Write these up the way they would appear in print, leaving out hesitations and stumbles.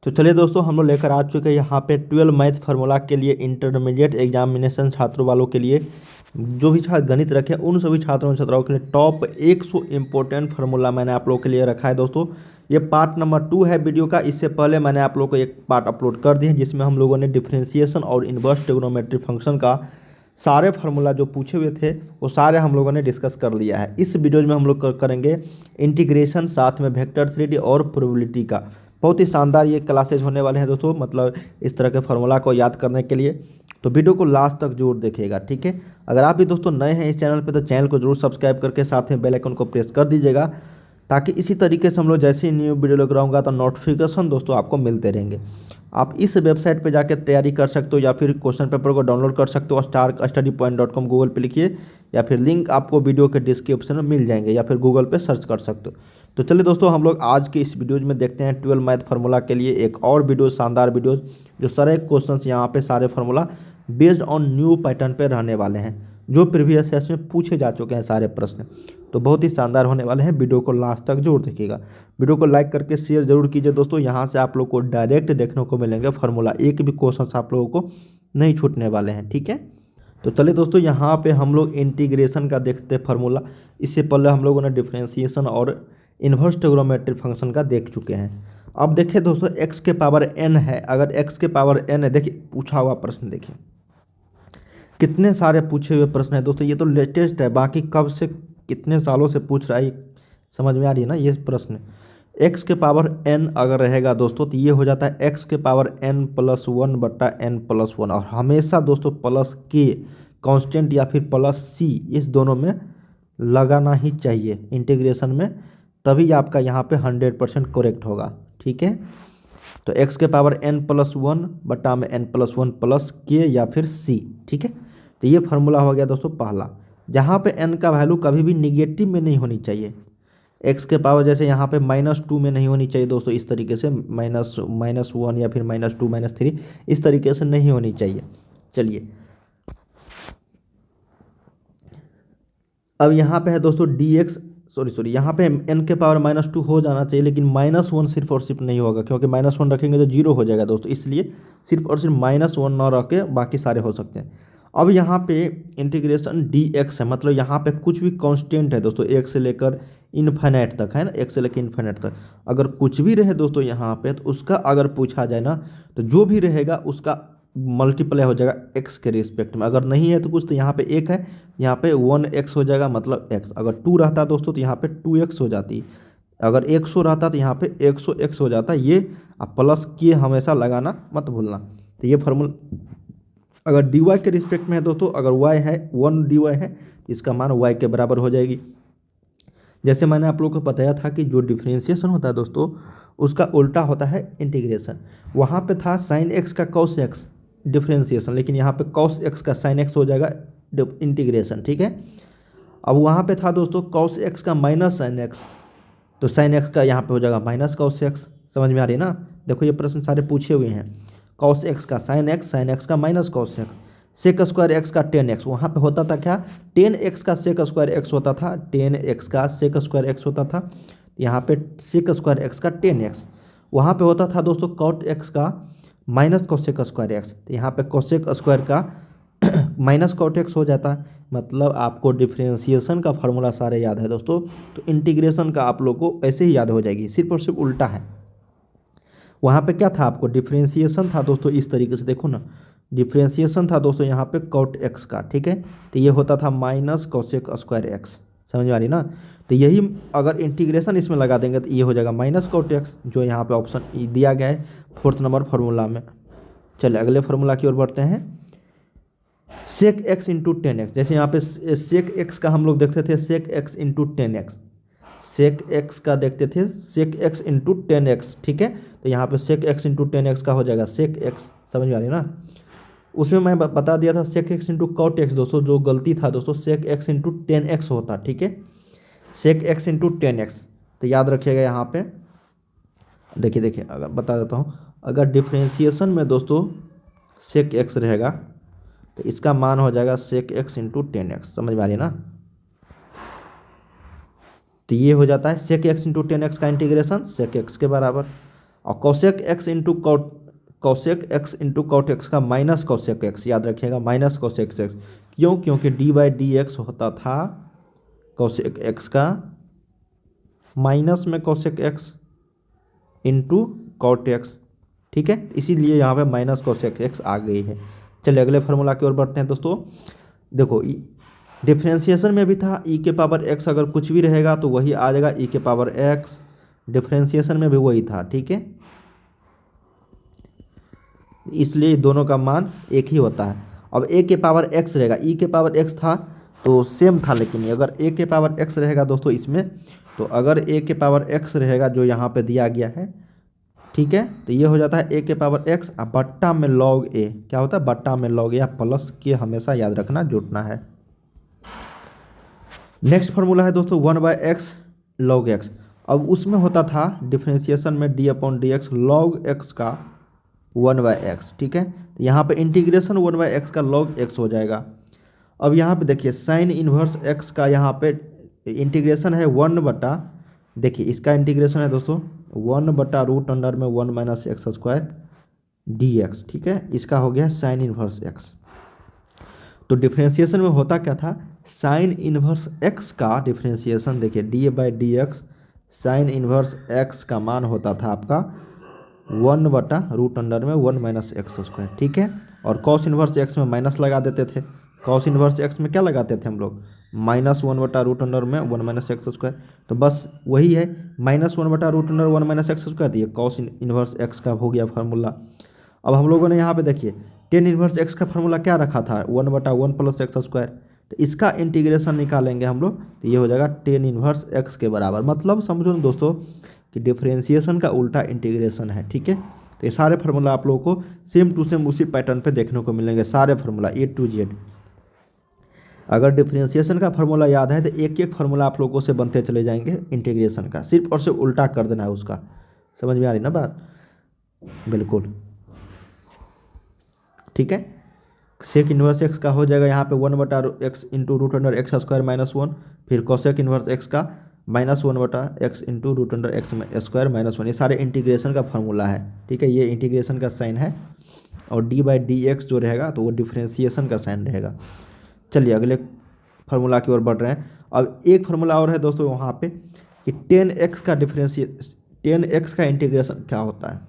तो चलिए दोस्तों, हम लोग लेकर आ चुके हैं यहाँ पे 12 मैथ फार्मूला के लिए इंटरमीडिएट एग्जामिनेशन छात्रों वालों के लिए जो भी छात्र गणित रखे उन सभी छात्रों छात्राओं के लिए टॉप 100 इम्पोर्टेंट फार्मूला मैंने आप लोगों के लिए रखा है। दोस्तों ये पार्ट नंबर 2 है वीडियो का। इससे पहले मैंने आप लोगों को एक पार्ट अपलोड कर दिया जिसमें हम लोगों ने डिफरेंशिएशन और इन्वर्स ट्रिग्नोमेट्री फंक्शन का सारे फार्मूला जो पूछे हुए थे वो सारे हम लोगों ने डिस्कस कर लिया है। इस वीडियो में हम लोग करेंगे इंटीग्रेशन, साथ में वेक्टर 3D और प्रोबेबिलिटी का। बहुत ही शानदार ये क्लासेज होने वाले हैं दोस्तों, मतलब इस तरह के फार्मूला को याद करने के लिए। तो वीडियो को लास्ट तक जरूर देखिएगा, ठीक है। अगर आप भी दोस्तों नए हैं इस चैनल पे तो चैनल को जरूर सब्सक्राइब करके साथ में बेल आइकन को प्रेस कर दीजिएगा, ताकि इसी तरीके से हम लोग जैसे ही न्यू वीडियो लेकर आऊँगा तो नोटिफिकेशन दोस्तों आपको मिलते रहेंगे। आप इस वेबसाइट पे जाकर तैयारी कर सकते हो या फिर क्वेश्चन पेपर को डाउनलोड कर सकते हो। starstudypoint.com गूगल पे लिखिए या फिर लिंक आपको वीडियो के डिस्क्रिप्शन में मिल जाएंगे या फिर गूगल पे सर्च कर सकते हो। तो चलिए दोस्तों, हम लोग आज के इस वीडियोज में देखते हैं 12 मैथ फार्मूला के लिए एक और वीडियो, शानदार वीडियो जो सारे क्वेश्चंस यहाँ पे सारे formula based on new pattern पे रहने वाले हैं, जो प्रीवियस ईयर्स में पूछे जा चुके हैं सारे प्रश्न। तो बहुत ही शानदार होने वाले हैं, वीडियो को लास्ट तक जरूर देखिएगा। वीडियो को लाइक करके शेयर जरूर कीजिए दोस्तों। यहाँ से आप लोग को डायरेक्ट देखने को मिलेंगे फार्मूला, एक भी क्वेश्चन आप लोगों को नहीं छूटने वाले हैं, ठीक है। तो चलिए दोस्तों, यहाँ पे हम लोग इंटीग्रेशन का देखते हैं फार्मूला। इससे पहले हम लोगों ने डिफरेंशिएशन और इन्वर्स ट्रिग्नोमेट्री फंक्शन का देख चुके हैं। अब देखिए दोस्तों, x के पावर n है। अगर x के पावर n है, देखिए पूछा हुआ प्रश्न, देखिए कितने सारे पूछे हुए प्रश्न है दोस्तों। ये तो लेटेस्ट है, बाकी कब से कितने सालों से पूछ रहा है समझ में आ रही है ना ये प्रश्न। x के पावर n अगर रहेगा दोस्तों तो ये हो जाता है x के पावर n+1/n+1, और हमेशा दोस्तों प्लस k कांस्टेंट या फिर प्लस c इस दोनों में लगाना ही चाहिए इंटीग्रेशन में, तभी आपका यहाँ पे 100% करेक्ट होगा, ठीक है। तो x के पावर n+1/n+1 प्लस k या फिर c, ठीक है। तो ये फार्मूला हो गया दोस्तों पहला, जहाँ पे n का वैल्यू कभी भी निगेटिव में नहीं होनी चाहिए। x के पावर जैसे यहाँ पे -2 में नहीं होनी चाहिए दोस्तों, इस तरीके से -1 या फिर -2 -3 इस तरीके से नहीं होनी चाहिए। चलिए अब यहाँ पे है दोस्तों dx, सॉरी यहाँ पे n के पावर -2 हो जाना चाहिए, लेकिन -1 सिर्फ और सिर्फ नहीं होगा, क्योंकि -1 रखेंगे तो 0 हो जाएगा दोस्तों। इसलिए सिर्फ और सिर्फ -1 ना रख के बाकी सारे हो सकते हैं। अब यहाँ पे इंटीग्रेशन dx है, मतलब यहाँ पे कुछ भी कांस्टेंट है दोस्तों, एक से लेकर इन्फिनिट तक है ना, एक से लेकर इन्फिनिट तक अगर कुछ भी रहे दोस्तों यहाँ पे, तो उसका अगर पूछा जाए ना तो जो भी रहेगा उसका मल्टीप्लाई हो जाएगा x के रिस्पेक्ट में। अगर नहीं है तो कुछ, तो यहाँ पे 1 है, यहाँ पे 1x हो जाएगा, मतलब x। अगर 2 रहता दोस्तों तो यहाँ पे 2x हो जाती, अगर 100 रहता तो यहाँ पे 100x हो जाता। ये आप प्लस के हमेशा लगाना मत भूलना। तो ये फार्मूला अगर dy के रिस्पेक्ट में है दोस्तों, अगर y है 1 dy है तो इसका मान y के बराबर हो जाएगी। जैसे मैंने आप लोगों को बताया था कि जो डिफरेंशिएशन होता है दोस्तों उसका उल्टा होता है इंटीग्रेशन। वहाँ पे था sin x का cos x डिफरेंशिएशन, लेकिन यहाँ पे cos x का sin x हो जाएगा इंटीग्रेशन, ठीक है। अब वहाँ पे था दोस्तों cos x का माइनस sin x, तो sin x का यहाँ पे हो जाएगा माइनस cos x। समझ में आ रही है ना। देखो ये प्रश्न सारे पूछे हुए हैं, cos x का sin x का minus cos x, sec square x का 10x। वहाँ पे होता था क्या, 10x का सेक स्क्वायर एक्स होता था, 10x का सेक स्क्वायर एक्स होता था। यहाँ पे सेक स्क्वायर एक्स का 10x। वहाँ पे होता था दोस्तों cot x का माइनस कोसेक स्क्वायर एक्स, तो यहाँ पे कोसेक स्क्वायर का माइनस cot x हो जाता है। मतलब आपको डिफरेंशिएशन का फार्मूला सारे याद है दोस्तों, तो इंटीग्रेशन का आप लोग को ऐसे ही याद हो जाएगी, सिर्फ और सिर्फ उल्टा है। वहाँ पे क्या था, आपको डिफरेंशिएशन था दोस्तों इस तरीके से, देखो ना डिफरेंशिएशन था दोस्तों यहाँ पे cot x का, ठीक है। तो ये होता था माइनस कोसेक स्क्वायर एक्स, समझ में आ रही ना। तो यही अगर इंटीग्रेशन इसमें लगा देंगे तो ये हो जाएगा माइनस cot x, जो यहाँ पे ऑप्शन दिया गया है 4th नंबर फार्मूला में। चलिए अगले फार्मूला की ओर बढ़ते हैं, सेक x इंटू 10x। जैसे यहाँ पे सेक x का हम लोग देखते थे सेक x इंटू 10x, सेक x का देखते थे सेक x इंटू 10x, ठीक है। तो यहाँ पे सेक x इंटू 10x का हो जाएगा सेक x, समझ में आ रही ना। उसमें मैं बता दिया था सेक x इंटू cot x दोस्तों, जो गलती था दोस्तों सेक x इंटू 10x होता, ठीक है, सेक x इंटू 10x। तो याद रखिएगा यहाँ पे, देखिए अगर बता देता हूँ, अगर डिफ्रेंशिएशन में दोस्तों सेक x रहेगा तो इसका मान हो जाएगा सेक x इंटू 10x, समझ में आ रही है ना। तो ये हो जाता है सेक x इंटू 10x का इंटीग्रेशन सेक x के बराबर। और cosec x into cot x का माइनस कॉसेक एक्स, याद रखिएगा माइनस कॉसेक एक्स। क्यों? क्योंकि डी बाई डी एक्स होता था कॉसेक एक्स का माइनस में cosec x into cot x, ठीक है, इसीलिए यहाँ पे माइनस कॉसेक एक्स आ गई है। चलिए अगले फार्मूला की ओर बढ़ते हैं दोस्तों। देखो डिफ्रेंशिएशन में भी था ई के पावर एक्स, अगर कुछ भी रहेगा तो वही आ जाएगा ई के पावर एक्स, डिफ्रेंशिएशन में भी वही था, ठीक है, इसलिए दोनों का मान एक ही होता है। अब ए के पावर एक्स रहेगा, ई के पावर एक्स था तो सेम था, लेकिन अगर ए के पावर एक्स रहेगा दोस्तों इसमें, तो अगर ए के पावर एक्स रहेगा जो यहाँ पे दिया गया है, ठीक है, तो ये हो जाता है ए के पावर एक्स बट्टा में लॉग ए, क्या होता है बट्टा में लॉग ए, प्लस के हमेशा याद रखना जुटना है। नेक्स्ट फार्मूला है दोस्तों 1/x log x। अब उसमें होता था डिफ्रेंशिएशन में d/dx log x का 1/x, ठीक है, तो यहाँ पे इंटीग्रेशन 1/x का log x हो जाएगा। अब यहाँ पे देखिए साइन इन्वर्स x का यहाँ पे इंटीग्रेशन है 1 बटा, देखिए इसका इंटीग्रेशन है दोस्तों 1 बटा रूट अंडर में 1 माइनस एक्स स्क्वायर dx, ठीक है, इसका हो गया साइन इन्वर्स x। तो डिफ्रेंशिएशन में होता क्या था, साइन इन्वर्स x का डिफ्रेंशिएशन देखिए D by D x sign inverse x का मान होता था आपका 1 बटा रूट अंडर में 1 माइनस एक्स स्क्वायर, ठीक है, और कॉस इन्वर्स x में माइनस लगा देते थे। कॉस इन्वर्स x में क्या लगाते थे हम लोग, -1 बटा रूट अंडर में 1 माइनस एक्स स्क्वायर, तो बस वही है -1 बटा root under 1 minus x square, ये कॉस इन्वर्स x का हो गया फार्मूला। अब हम लोगों ने यहाँ पे देखिए टेन इन्वर्स एक्स का फार्मूला क्या रखा था 1 बटा 1 प्लस एक्स स्क्वायर, तो इसका इंटीग्रेशन निकालेंगे हम लोग, तो ये हो जाएगा टेन इन्वर्स एक्स के बराबर। मतलब समझो ना दोस्तों कि डिफ्रेंशिएशन का उल्टा इंटीग्रेशन है, ठीक है, तो ये सारे फार्मूला आप लोगों को सेम टू सेम उसी पैटर्न पे देखने को मिलेंगे, सारे फार्मूला A to Z। अगर डिफ्रेंशिएशन का फार्मूला याद है तो एक एक फार्मूला आप लोगों से बनते चले जाएंगे इंटीग्रेशन का, सिर्फ और सिर्फ उल्टा कर देना है उसका। समझ में आ रही ना बात, बिल्कुल, ठीक है। सेक इन्वर्स एक्स का हो जाएगा यहाँ पे 1 बटा x into root under x square -1, फिर कोसेक इन्वर्स एक्स का -1 बटा x into root under x square -1, ये सारे इंटीग्रेशन का फार्मूला है, ठीक है, ये इंटीग्रेशन का साइन है, और डी बाई डी एक्स जो रहेगा तो वो डिफ्रेंशिएशन का साइन रहेगा। चलिए अगले फार्मूला की ओर बढ़ रहे हैं। अब एक फार्मूला और है दोस्तों वहाँ पे कि 10x का 10x का इंटीग्रेशन क्या होता है,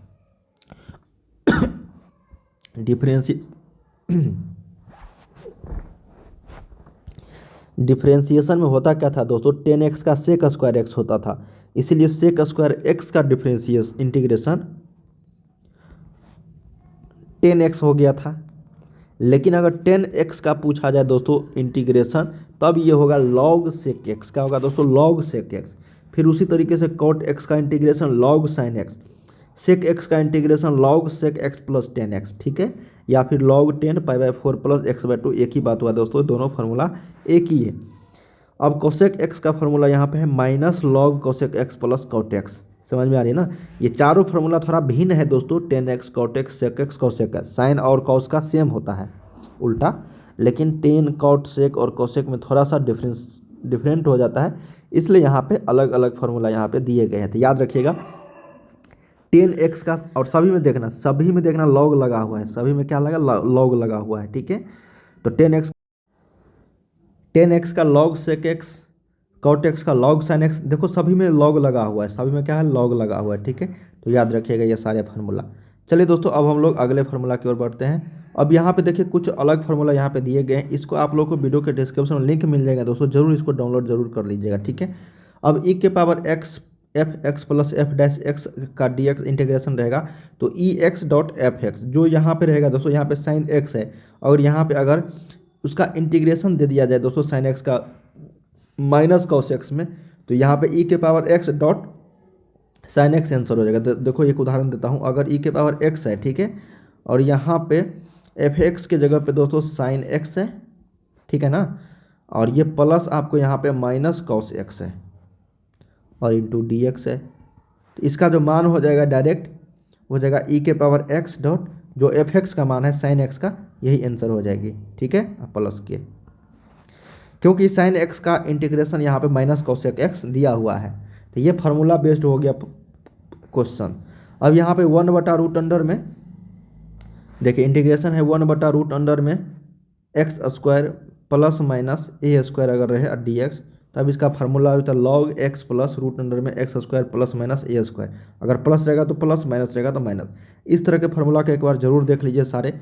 डिफ्रेंशिएशन में होता क्या था दोस्तों, 10x का सेक स्क्वायर एक्स होता था, इसीलिए सेक स्क्वायर एक्स का डिफ्रेंशिएशन इंटीग्रेशन 10x हो गया था। लेकिन अगर 10x का पूछा जाए दोस्तों इंटीग्रेशन, तब ये होगा लॉग सेक एक्स, क्या होगा दोस्तों लॉग सेक एक्स। फिर उसी तरीके से कॉट एक्स का integration log sine x, sec x का integration log sec x plus 10x, ठीक है, या फिर log 10 π/4 प्लस x/2, एक ही बात हुआ दोस्तों, दोनों फार्मूला एक ही है। अब कोसेक एक्स का फार्मूला यहाँ पे है minus log cosec X plus cot X, समझ में आ रही है ना। ये चारों फार्मूला थोड़ा भिन्न है दोस्तों, 10x cot X sec X cosec X, sine और कॉस का सेम होता है उल्टा, लेकिन 10 कॉट सेक और कोसेक में थोड़ा सा डिफरेंट हो जाता है, इसलिए यहाँ पे अलग अलग फार्मूला यहाँ पे दिए गए हैं। तो याद रखिएगा 10x का, और सभी में देखना लॉग लगा हुआ है, सभी में क्या लगा लॉग लगा हुआ है, ठीक है, तो 10x का log sec X, cot x का लॉग साइन एक्स, देखो सभी में लॉग लगा हुआ है, सभी में क्या है लॉग लगा हुआ है, ठीक है, तो याद रखिएगा ये सारे फार्मूला। चलिए दोस्तों अब हम लोग अगले फार्मूला की ओर बढ़ते हैं। अब यहाँ पे देखिए कुछ अलग फार्मूला यहाँ पे दिए गए हैं, इसको आप लोग को वीडियो के डिस्क्रिप्शन में लिंक मिल जाएगा दोस्तों, जरूर इसको डाउनलोड जरूर कर लीजिएगा, ठीक है। अब ई के power x F x plus F dash x का डी एक्स इंटीग्रेशन रहेगा, तो ई एक्स डॉट एफ एक्स जो यहाँ पे रहेगा दोस्तों, यहाँ पे साइन एक्स है, और यहाँ पे अगर उसका इंटीग्रेशन दे दिया जाए दोस्तों साइन एक्स का माइनस कॉस एक्स में, तो यहाँ पे ई के power x dot sine x answer हो जाएगा। देखो एक उदाहरण देता हूँ, अगर ई के पावर एक्स है, ठीक है, और यहाँ पे एफ एक्स के जगह पे दोस्तों साइन एक्स है, ठीक है ना, और ये प्लस आपको यहाँ पे माइनस कॉस एक्स है और इंटू डी एक्स है, तो इसका जो मान हो जाएगा डायरेक्ट हो जाएगा ई के पावर एक्स डॉट जो एफ एक्स का मान है साइन एक्स का, यही आंसर हो जाएगी, ठीक है, प्लस के, क्योंकि साइन एक्स का इंटीग्रेशन यहाँ पे माइनस कॉसेक एक्स दिया हुआ है। तो ये फार्मूला बेस्ड हो गया क्वेश्चन। अब यहाँ पे 1/√अंडर में देखिए इंटीग्रेशन है 1/√अंडर में X square plus minus A square अगर रहे डी एक्स, तब इसका फार्मूला होता है log X plus root under में X square plus minus A square. अगर प्लस रहेगा तो प्लस, माइनस रहेगा तो माइनस। इस तरह के फार्मूला को एक बार जरूर देख लीजिए सारे।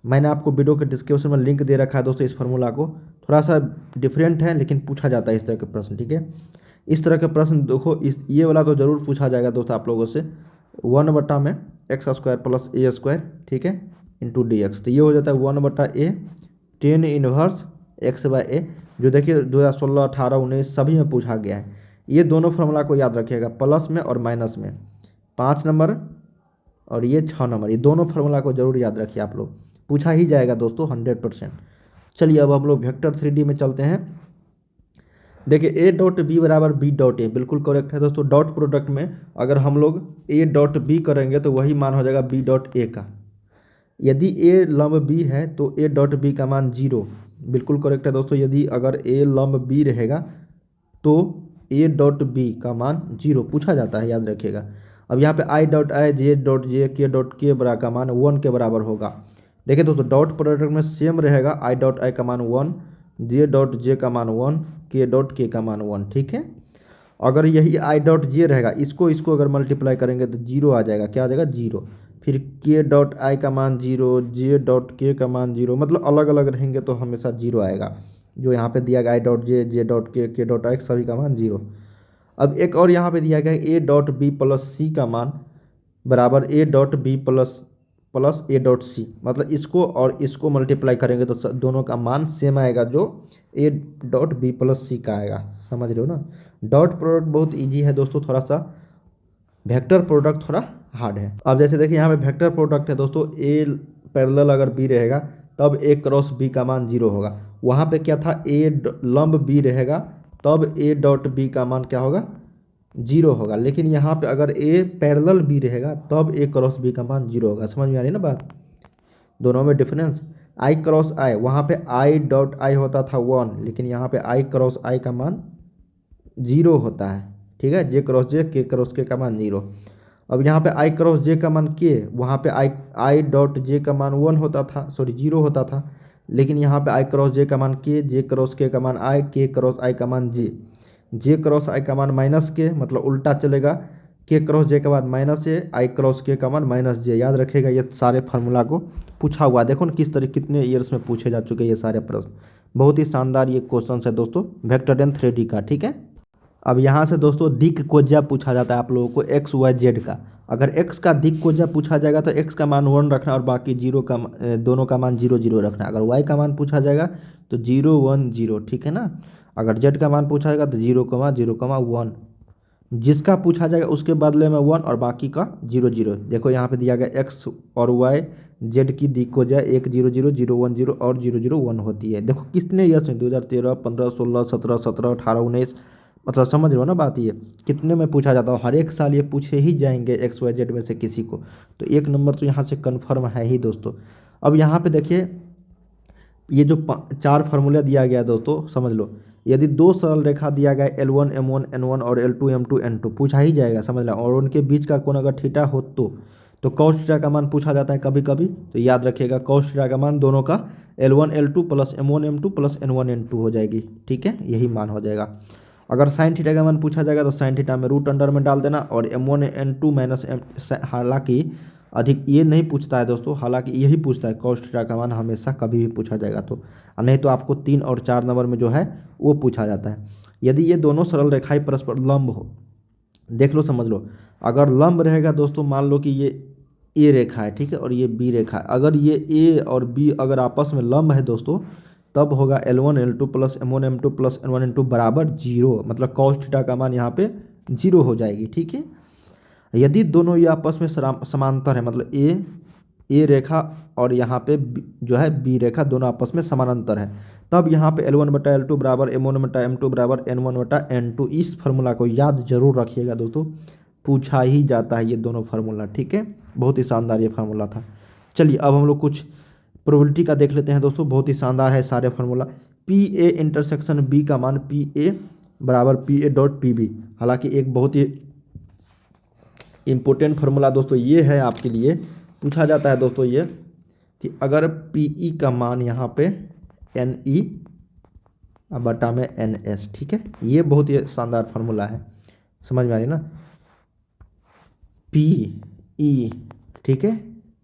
मैंने आपको वीडियो के डिस्क्रिप्शन में लिंक दे रखा है दोस्तों। इस फार्मूला को थोड़ा सा डिफरेंट है लेकिन पूछा जाता है इस तरह के प्रश्न, ठीक है। इस तरह के प्रश्न देखो, इस ये वाला तो जरूर पूछा जाएगा दोस्तों आप लोगों से। 1 में एक्स स्क्वायर प्लस ए स्क्वायर, ठीक है, इंटू डी एक्स। तो ये हो जाता है 1/a tan inverse x by a, जो देखिए 2016, 18, 19 सभी में पूछा गया है। ये दोनों फार्मूला को याद रखिएगा, प्लस में और माइनस में 5 नंबर और ये 6 नंबर, ये दोनों फार्मूला को जरूर याद रखिए आप लोग, पूछा ही जाएगा दोस्तों 100%। चलिए अब हम लोग वेक्टर 3D में चलते हैं। देखिए ए डॉट बी बराबर बी डॉट ए, बिल्कुल करेक्ट है दोस्तों। डॉट प्रोडक्ट में अगर हम लोग ए डॉट बी करेंगे तो वही मान हो जाएगा बी डॉट ए का। यदि ए लंब बी है तो ए डॉट बी का मान 0, बिल्कुल करेक्ट है दोस्तों। यदि अगर ए लंब बी रहेगा तो ए डॉट बी का मान 0 पूछा जाता है, याद रखिएगा। अब यहाँ पे I dot I, J dot J, के डॉट के बरा का मान 1 के बराबर होगा। देखिए दोस्तों डॉट प्रोडक्ट में सेम रहेगा, आई डॉट आई का मान 1, जे डॉट जे का मान 1, के डॉट के का मान 1, ठीक है। अगर यही आई डॉट जे रहेगा, इसको अगर मल्टीप्लाई करेंगे तो 0 आ जाएगा, क्या आ जाएगा 0। फिर के डॉट आई का मान 0, जे डॉट के का मान 0, मतलब अलग अलग रहेंगे तो हमेशा 0 आएगा। जो यहाँ पे दिया गया I dot J, J dot के डॉट आई, सभी का मान 0। अब एक और यहाँ पे दिया गया है A dot B plus C का मान बराबर A dot B plus plus A dot C, मतलब इसको और इसको मल्टीप्लाई करेंगे तो दोनों का मान सेम आएगा, जो ए डॉट बी प्लस सी का आएगा। समझ रहे हो ना। डॉट प्रोडक्ट बहुत इजी है दोस्तों थोड़ा सा, वेक्टर प्रोडक्ट थोड़ा हार्ड है। अब जैसे देखिए यहाँ पे वेक्टर प्रोडक्ट है दोस्तों, ए पैरेलल अगर बी रहेगा तब ए क्रॉस बी का मान 0 होगा। वहाँ पे क्या था, ए लंब बी रहेगा तब ए डॉट बी का मान क्या होगा 0 होगा। लेकिन यहाँ पे अगर ए पैरेलल बी रहेगा तब ए क्रॉस बी का मान 0 होगा। समझ में आ रही है ना बात, दोनों में डिफरेंस। आई क्रॉस आई, वहाँ पे आई डॉट आई होता था 1, लेकिन यहाँ पे आई क्रॉस आई का मान 0 होता है, ठीक है। जे क्रॉस जे, के क्रॉस के का मान 0। अब यहाँ पे आई क्रॉस जे का मान के, वहाँ पे आई डॉट जे का मान 1 होता था, सॉरी 0 होता था। लेकिन यहाँ पे आई क्रॉस जे का मान के, जे क्रॉस के का मान आई, के क्रॉस आई का मान जे, जे क्रॉस आई का मान माइनस के, मतलब उल्टा चलेगा, के क्रॉस जे के बाद माइनस ए, आई क्रॉस के का मान माइनस जे। याद रखेगा ये सारे फार्मूला को पूछा हुआ, देखो ना किस तरह कितने ईयर्स में पूछे जा चुके हैं ये सारे प्रश्न। बहुत ही शानदार ये क्वेश्चन है दोस्तों वेक्टर एंड 3D का, ठीक है। अब यहाँ से दोस्तों दिक कोज्या पूछा जाता है आप लोगों को एक्स वाई जेड का। अगर एक्स का दिक कोज्या पूछा जाएगा तो एक्स का मान 1 रखना और बाकी 0 का दोनों का मान 0 0 रखना। अगर वाई का मान पूछा जाएगा तो 0 1 0, ठीक है ना। अगर जेड का मान पूछा जाएगा तो 0,0,1, जिसका पूछा जाएगा उसके बदले में 1 और बाकी का 0 0। देखो यहाँ पे दिया गया एक्स और वाई जेड की दिक कोज्या 1 0 0 0 1 0 और 0 0 1 होती है। देखो कितने ईयर्स में 2013, 15, 16, 17, 17, 18, 19, मतलब समझ रहे हो ना बात। ये कितने में पूछा जाता है, हर एक साल ये पूछे ही जाएंगे एक्स वाई जेड में से किसी को। तो 1 नंबर तो यहाँ से कन्फर्म है ही दोस्तों। अब यहाँ पे देखिए ये जो 4 फार्मूला दिया गया दोस्तों समझ लो। यदि 2 सरल रेखा दिया गया L1 M1 N1 और L2 M2 N2, पूछा ही जाएगा, समझ लो। और उनके बीच का कोण अगर थीटा हो तो कॉस थीटा का मान पूछा जाता है कभी कभी। तो याद रखिएगा कॉस थीटा का मान दोनों का L1 L2 plus M1 M2 plus N1 N2 हो जाएगी, ठीक है, यही मान हो जाएगा। अगर साइन थीटा का मान पूछा जाएगा तो साइन थीटा में रूट अंडर में डाल देना और M1 N2 माइनस हालांकि अधिक ये नहीं पूछता है दोस्तों, हालांकि यही पूछता है कॉस थीटा का मान हमेशा कभी भी पूछा जाएगा तो, नहीं तो आपको 3 और 4 नंबर में जो है वो पूछा जाता है। यदि ये दोनों सरल रेखाएं परस्पर लंब हो, देख लो समझ लो। अगर लंब रहेगा दोस्तों, मान लो कि ये ए रेखा है, ठीक है, और ये बी रेखा है। अगर ये ए और बी अगर आपस में लंब है दोस्तों, तब होगा L1 L2 plus M1 M2 plus N1 N2 बराबर 0, मतलब कॉस थीटा का मान यहाँ पे 0 हो जाएगी, ठीक है। यदि दोनों ये आपस में समांतर है, मतलब ए रेखा और यहाँ पे जो है बी रेखा दोनों आपस में समानांतर है, तब यहाँ पे L1/L2 बराबर M1/M2 बराबर N1/N2। इस फार्मूला को याद जरूर रखिएगा दोस्तों, पूछा ही जाता है ये दोनों फार्मूला, ठीक है। बहुत ही शानदार ये फार्मूला था। चलिए अब हम लोग कुछ प्रोबेबिलिटी का देख लेते हैं दोस्तों, बहुत ही शानदार है सारे formula. P A intersection B का मान पी ए बराबर P A dot P B. हालांकि एक बहुत ही इम्पोर्टेंट फार्मूला दोस्तों ये है आपके लिए, पूछा जाता है दोस्तों ये कि अगर पी ई का मान यहाँ पे एन ई बटा में एन एस, ठीक है, ये बहुत ही शानदार फार्मूला है, समझ में आ रही ना, पी ई, ठीक है,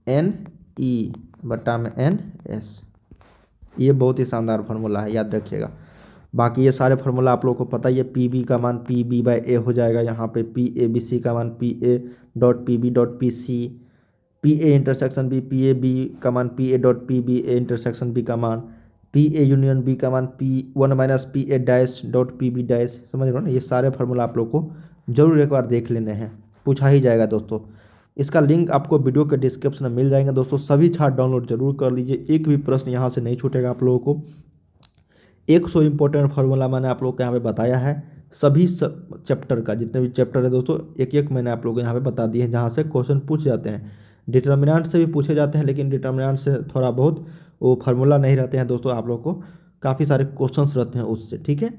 एन ई बटा में एन एस, ये बहुत ही शानदार फार्मूला है, याद रखिएगा। बाकी ये सारे फार्मूला आप लोगों को पता ही है, पी बी का मान पी बी बाई ए हो जाएगा, यहाँ पे पी ए बी सी का मान P A dot P B dot P C, P A intersection B, P A B का मान P A dot P B A intersection B का मान, पी ए यूनियन बी का मान P one minus P A dash dot P B dash, समझ रहे हो ना। ये सारे फार्मूला आप लोग को जरूर एक बार देख लेने हैं, पूछा ही जाएगा दोस्तों। इसका लिंक आपको वीडियो के डिस्क्रिप्शन में मिल जाएगा दोस्तों, सभी चार्ट डाउनलोड जरूर कर लीजिए, एक भी प्रश्न यहाँ से नहीं छूटेगा आप लोगों को। 100 इंपॉर्टेंट फार्मूला मैंने आप लोग को यहाँ पे बताया है, सभी चैप्टर का, जितने भी चैप्टर है दोस्तों एक एक मैंने आप लोगों को यहाँ पे बता दिए हैं, जहाँ से क्वेश्चन पूछ जाते हैं। डिटर्मिनेंट से भी पूछे जाते हैं, लेकिन डिटर्मिनेंट से थोड़ा बहुत वो फार्मूला नहीं रहते हैं दोस्तों, आप लोग को काफ़ी सारे क्वेश्चंस रहते हैं उससे, ठीक है।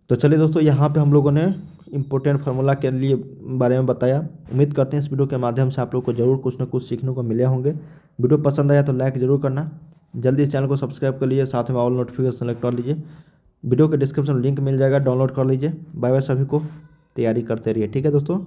तो चलिए दोस्तों, यहाँ पे हम लोगों ने इम्पोर्टेंट फार्मूला के लिए बारे में बताया। उम्मीद करते हैं इस वीडियो के माध्यम से आप लोग को जरूर कुछ ना कुछ सीखने को मिले होंगे। वीडियो पसंद आया तो लाइक जरूर करना, जल्दी इस चैनल को सब्सक्राइब कर लीजिए, साथ में ऑल नोटिफिकेशन सेलेक्ट कर लीजिए। वीडियो के डिस्क्रिप्शन में लिंक मिल जाएगा, डाउनलोड कर लीजिए। बाय बाय, सभी को तैयारी करते रहिए, ठीक है दोस्तों।